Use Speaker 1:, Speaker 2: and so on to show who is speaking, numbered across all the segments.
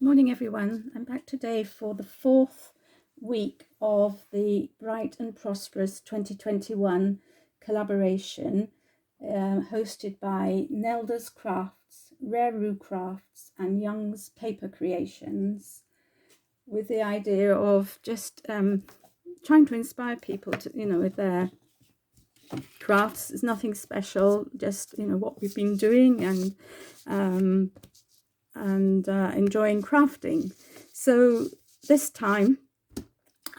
Speaker 1: Morning everyone, I'm back today for the fourth week of the Bright and Prosperous 2021 collaboration hosted by Nelda's Crafts, Rare Roo Crafts and Young's Paper Creations, with the idea of just trying to inspire people to, with their crafts. It's nothing special, just, what we've been doing and enjoying crafting. So this time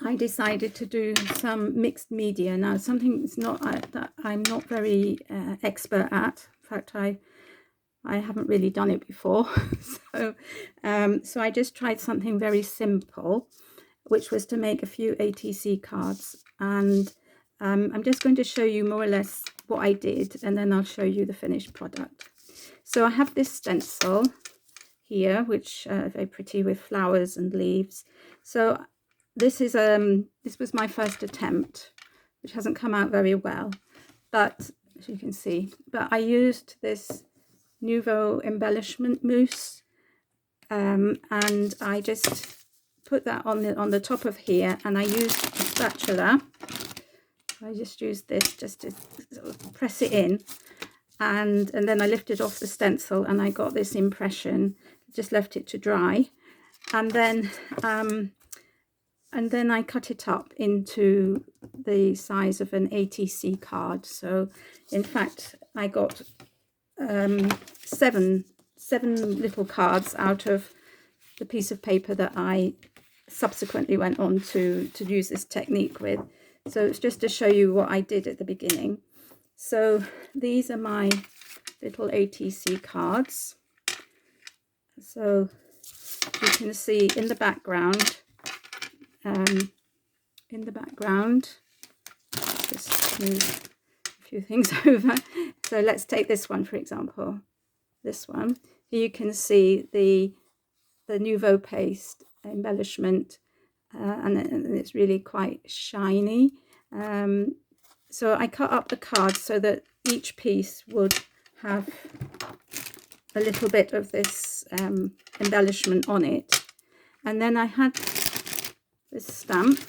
Speaker 1: I decided to do some mixed media. Now, something that I'm not very expert at. In fact, I haven't really done it before. So I just tried something very simple, which was to make a few ATC cards. And I'm just going to show you more or less what I did, and then I'll show you the finished product. So I have this stencil here, which very pretty with flowers and leaves. So this was my first attempt, which hasn't come out very well, but as you can see, but I used this Nuvo embellishment mousse, and I just put that on the top of here, and I used a spatula. I just used this just to sort of press it in, and then I lifted off the stencil and I got this impression. Just left it to dry, and then I cut it up into the size of an ATC card. So in fact I got seven little cards out of the piece of paper that I subsequently went on to use this technique with. So it's just to show you what I did at the beginning. So these are my little ATC cards. So you can see in the background, just move a few things over. So let's take this one, for example, this one. Here you can see the Nuvo paste embellishment, and it's really quite shiny. So I cut up the cards so that each piece would have a little bit of this embellishment on it, and then I had this stamp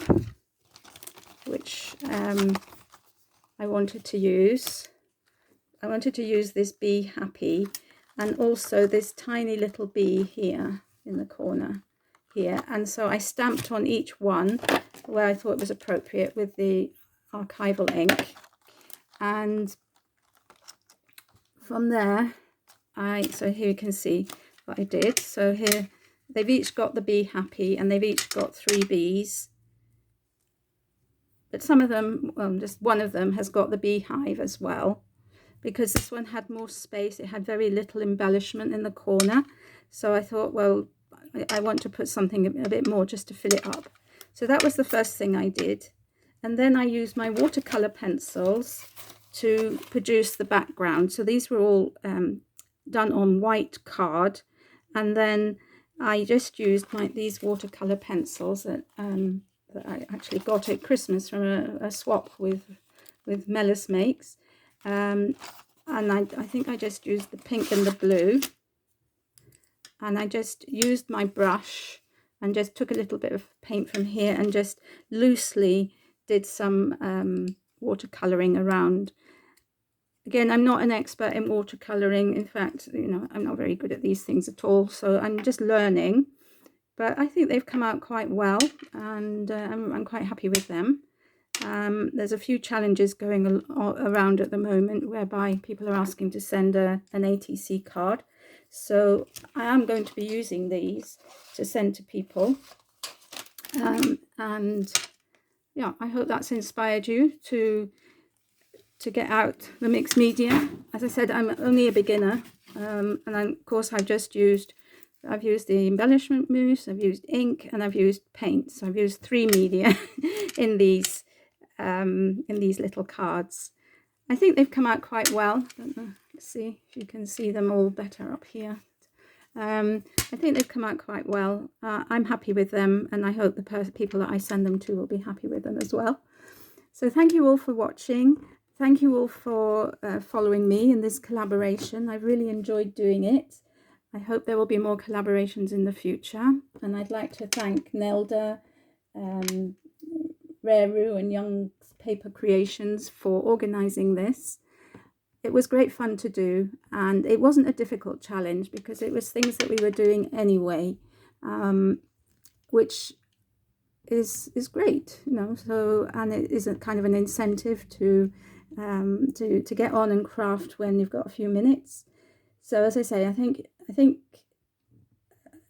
Speaker 1: which I wanted to use. I wanted to use this Be Happy, and also this tiny little bee here in the corner here, and so I stamped on each one where I thought it was appropriate with the archival ink, and from there so here you can see what I did. So here they've each got the Be Happy, and they've each got 3 bees, but some of them, just one of them has got the beehive as well, because this one had more space. It had very little embellishment in the corner, so I thought, well, I want to put something a bit more just to fill it up. So that was the first thing I did, and then I used my watercolor pencils to produce the background. So these were all done on white card, and then I just used these watercolor pencils that I actually got at Christmas from a swap with Melis Makes, and I think I just used the pink and the blue, and I just used my brush and just took a little bit of paint from here and just loosely did some watercoloring around. Again, I'm not an expert in watercoloring. In fact, I'm not very good at these things at all, so I'm just learning, but I think they've come out quite well, and I'm quite happy with them. There's a few challenges going around at the moment whereby people are asking to send an ATC card, so I am going to be using these to send to people, and yeah, I hope that's inspired you to get out the mixed media. As I said, I'm only a beginner, and of course I've used the embellishment mousse, I've used ink, and I've used paint. So I've used 3 media in these little cards. I think they've come out quite well. Let's see if you can see them all better up here. I think they've come out quite well. I'm happy with them, and I hope the people that I send them to will be happy with them as well. So thank you all for watching. Thank you all for following me in this collaboration. I've really enjoyed doing it. I hope there will be more collaborations in the future, and I'd like to thank Nelda, Raru and Young Paper Creations for organising this. It was great fun to do, and it wasn't a difficult challenge because it was things that we were doing anyway, which is great, you know. So, and it is a kind of an incentive to get on and craft when you've got a few minutes. So as I say, I think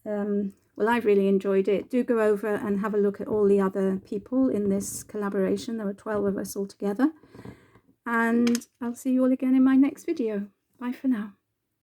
Speaker 1: well, I've really enjoyed it. Do go over and have a look at all the other people in this collaboration. There were 12 of us all together. And I'll see you all again in my next video. Bye for now.